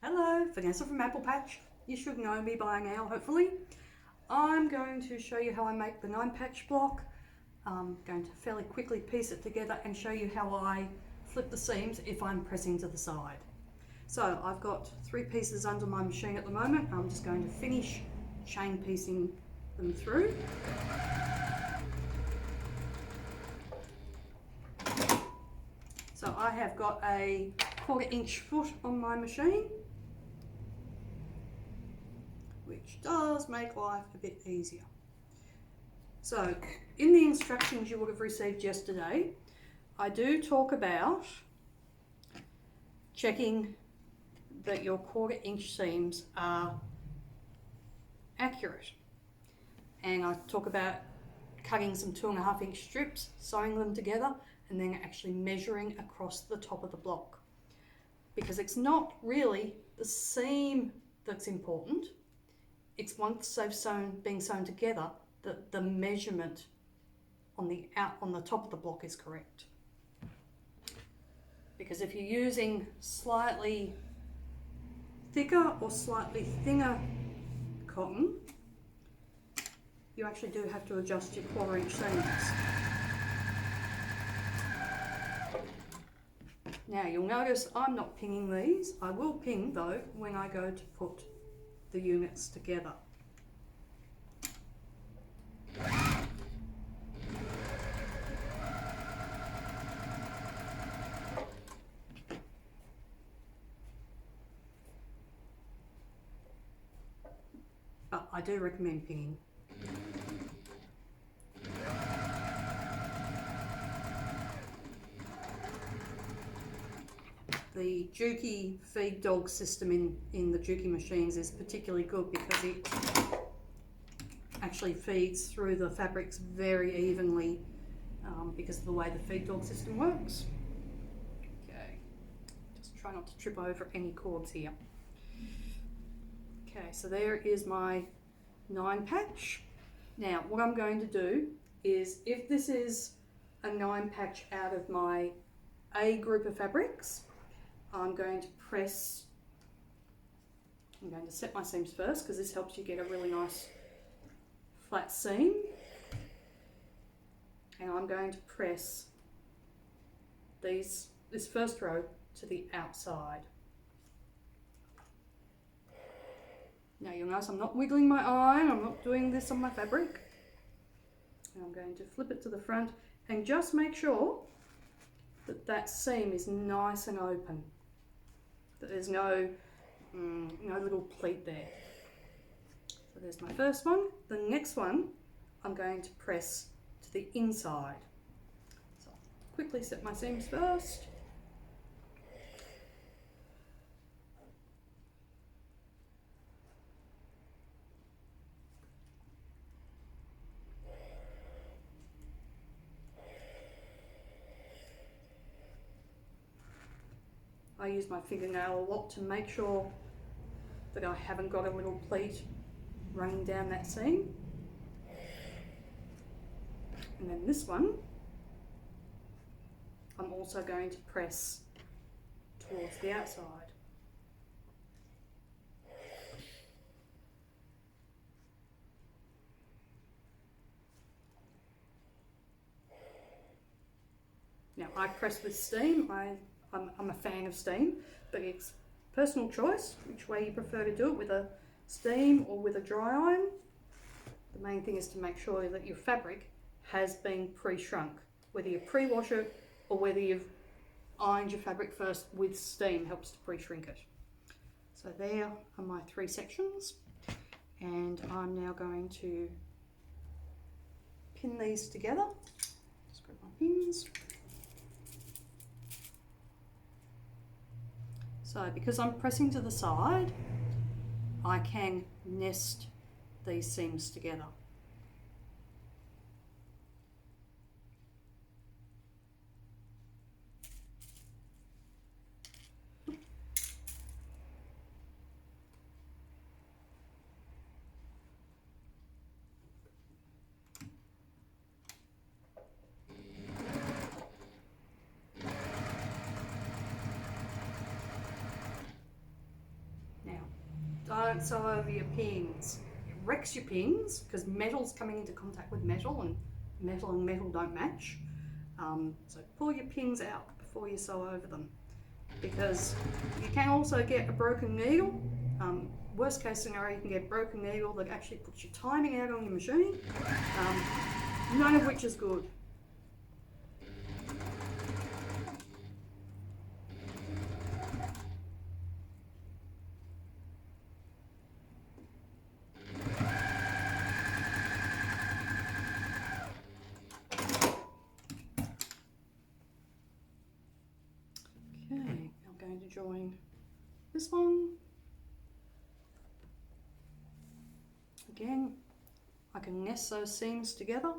Hello, Vanessa from Apple Patch. You should know me by now, hopefully. I'm going to show you how I make the 9-patch block. I'm going to fairly quickly piece it together and show you how I flip the seams if I'm pressing to the side. So I've got 3 pieces under my machine at the moment. I'm just going to finish chain piecing them through. So I have got a 1/4-inch foot on my machine, which does make life a bit easier. So in the instructions you would have received yesterday, I do talk about checking that your 1/4-inch seams are accurate. And I talk about cutting some 2.5-inch strips, sewing them together, and then actually measuring across the top of the block. Because it's not really the seam that's important, it's once they've been sewn together that the measurement on the top of the block is correct. Because if you're using slightly thicker or slightly thinner cotton, you actually do have to adjust your 1/4-inch seams. Now you'll notice I'm not pinning these. I will pin though when I go to put the units together. But I do recommend pinning. The Juki feed dog system in the Juki machines is particularly good because it actually feeds through the fabrics very evenly because of the way the feed dog system works. Okay, just try not to trip over any cords here. Okay, so there is my 9-patch. Now what I'm going to do is, if this is a 9-patch out of my A group of fabrics, I'm going to set my seams first because this helps you get a really nice flat seam. And I'm going to press this first row to the outside. Now you'll notice I'm not wiggling my iron, I'm not doing this on my fabric. And I'm going to flip it to the front and just make sure that seam is nice and open, that there's no little pleat there. So there's my first one. The next one I'm going to press to the inside. So I'll quickly set my seams first. I use my fingernail a lot to make sure that I haven't got a little pleat running down that seam. And then this one, I'm also going to press towards the outside. Now I press with steam. I'm a fan of steam, but it's personal choice which way you prefer to do it, with a steam or with a dry iron. The main thing is to make sure that your fabric has been pre-shrunk, whether you pre-wash it or whether you've ironed your fabric first with steam helps to pre-shrink it. So there are my 3 sections, and I'm now going to pin these together. Just grab my pins. So because I'm pressing to the side, I can nest these seams together. don't sew over your pins. It wrecks your pins because metal's coming into contact with metal and metal don't match. So pull your pins out before you sew over them, because you can also get a broken needle. Worst case scenario, you can get a broken needle that actually puts your timing out on your machine, none of which is good. Okay, I'm going to join this one. Again, I can nest those seams together.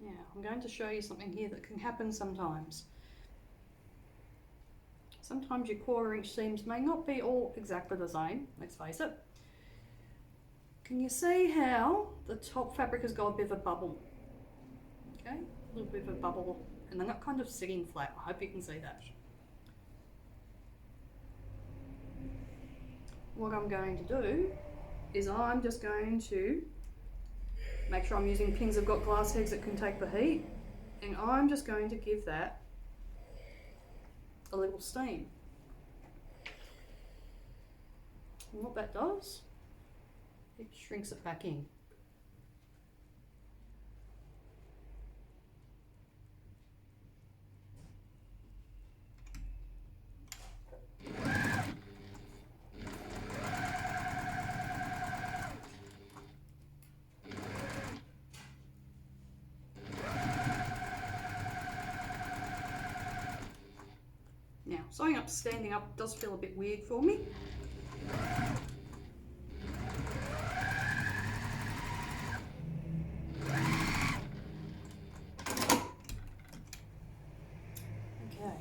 Now, I'm going to show you something here that can happen sometimes. Sometimes your 1/4 inch seams may not be all exactly the same, let's face it. Can you see how the top fabric has got a bit of a bubble? Okay, a little bit of a bubble, and they're not kind of sitting flat. I hope you can see that. What I'm going to do is I'm just going to make sure I'm using pins that have got glass heads that can take the heat, and I'm just going to give that a little steam. And what that does, it shrinks it back in. Now, sewing up standing up does feel a bit weird for me. Okay,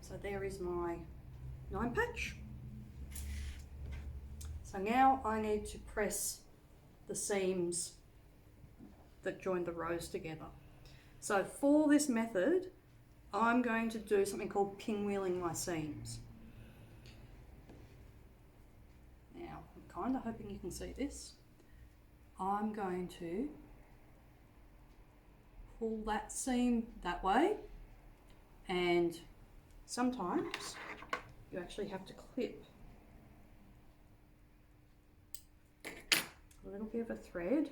so there is my 9 patch. So now I need to press the seams that join the rows together. So for this method, I'm going to do something called pinwheeling my seams. Now, I'm kind of hoping you can see this. I'm going to pull that seam that way, and sometimes you actually have to clip a little bit of a thread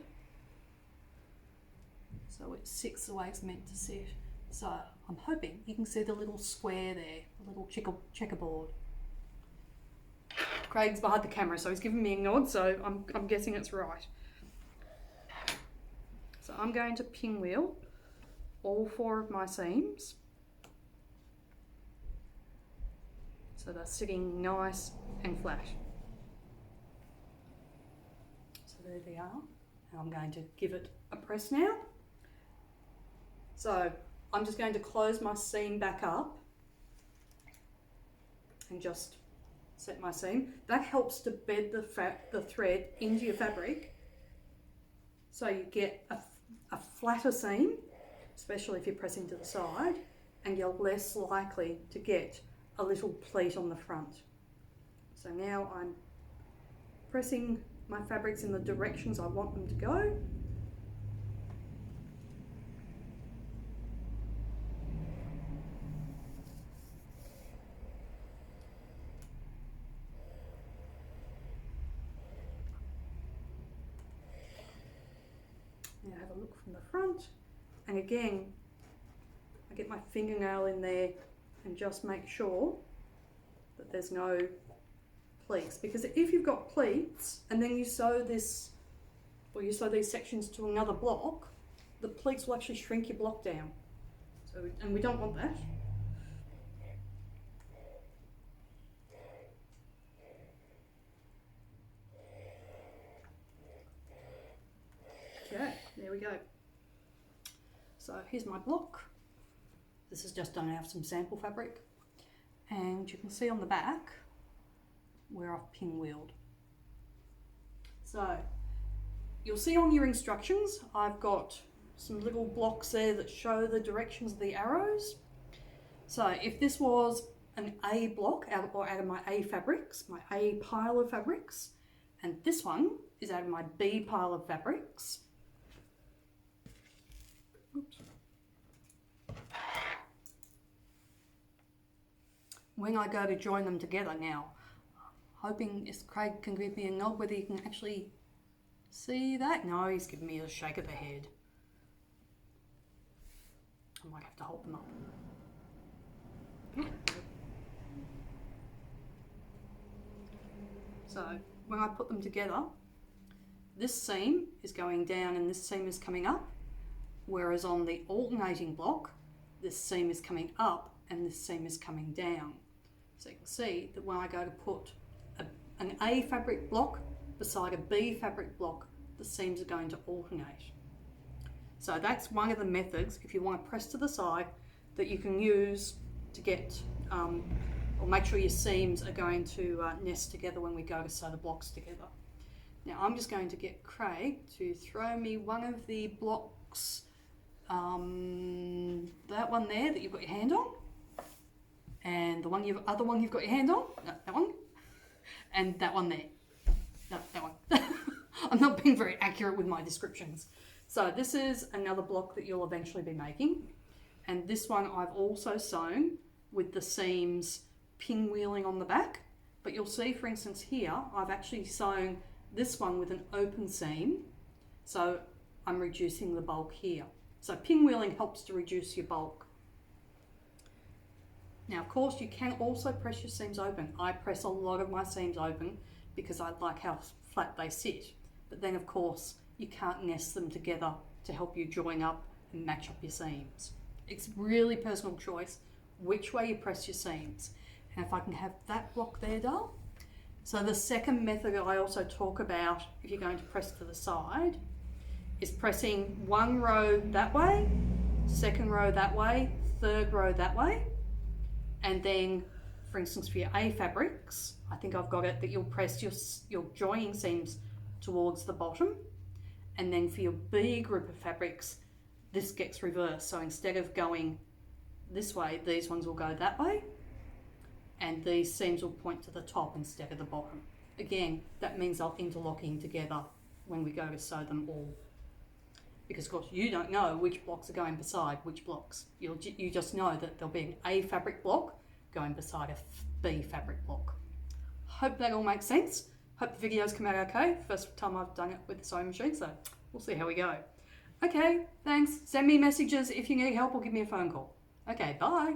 so it sits the way it's meant to sit. So I'm hoping you can see the little square there, the little checkerboard. Craig's behind the camera, so he's giving me a nod, so I'm guessing it's right. So I'm going to pinwheel all 4 of my seams so they're sitting nice and flat. So there they are. And I'm going to give it a press now. So I'm just going to close my seam back up and just set my seam. That helps to bed the thread into your fabric, so you get a flatter seam, especially if you're pressing to the side, and you're less likely to get a little pleat on the front. So now I'm pressing my fabrics in the directions I want them to go. Now have a look from the front, and again I get my fingernail in there and just make sure that there's no pleats, because if you've got pleats and then you sew this, or you sew these sections to another block, the pleats will actually shrink your block down. So, and we don't want that. Okay, there we go. So here's my block. This is just done out of some sample fabric. And you can see on the back where I've pinwheeled. So you'll see on your instructions, I've got some little blocks there that show the directions of the arrows. So if this was an A block out of my A fabrics, my A pile of fabrics, and this one is out of my B pile of fabrics. Oops. When I go to join them together now, hoping Craig can give me a nod whether you can actually see that. No, he's giving me a shake of the head. I might have to hold them up. So when I put them together, this seam is going down and this seam is coming up, whereas on the alternating block, this seam is coming up and this seam is coming down. So you can see that when I go to put an A fabric block beside a B fabric block, the seams are going to alternate. So that's one of the methods, if you want to press to the side, that you can use to get, or make sure your seams are going to nest together when we go to sew the blocks together. Now I'm just going to get Craig to throw me one of the blocks, that one there that you've got your hand on, and the other one you've got your hand on, no, that one, and that one there, no, that one. I'm not being very accurate with my descriptions. So this is another block that you'll eventually be making, and this one I've also sewn with the seams pinwheeling on the back, but you'll see, for instance, here I've actually sewn this one with an open seam, so I'm reducing the bulk here. So pinwheeling helps to reduce your bulk. Now of course you can also press your seams open. I press a lot of my seams open because I like how flat they sit, but then of course you can't nest them together to help you join up and match up your seams. It's really personal choice which way you press your seams. And if I can have that block there done. So the second method I also talk about, if you're going to press to the side, is pressing one row that way, second row that way, third row that way, and then, for instance, for your A fabrics, I think I've got it that you'll press your joining seams towards the bottom, and then for your B group of fabrics, this gets reversed. So instead of going this way, these ones will go that way, and these seams will point to the top instead of the bottom. Again, that means they'll interlock in together when we go to sew them all. Because of course you don't know which blocks are going beside which blocks. You just know that there'll be an A fabric block going beside a B fabric block. Hope that all makes sense. Hope the videos come out okay. First time I've done it with the sewing machine, so we'll see how we go. Okay, thanks. Send me messages if you need help or give me a phone call. Okay, bye.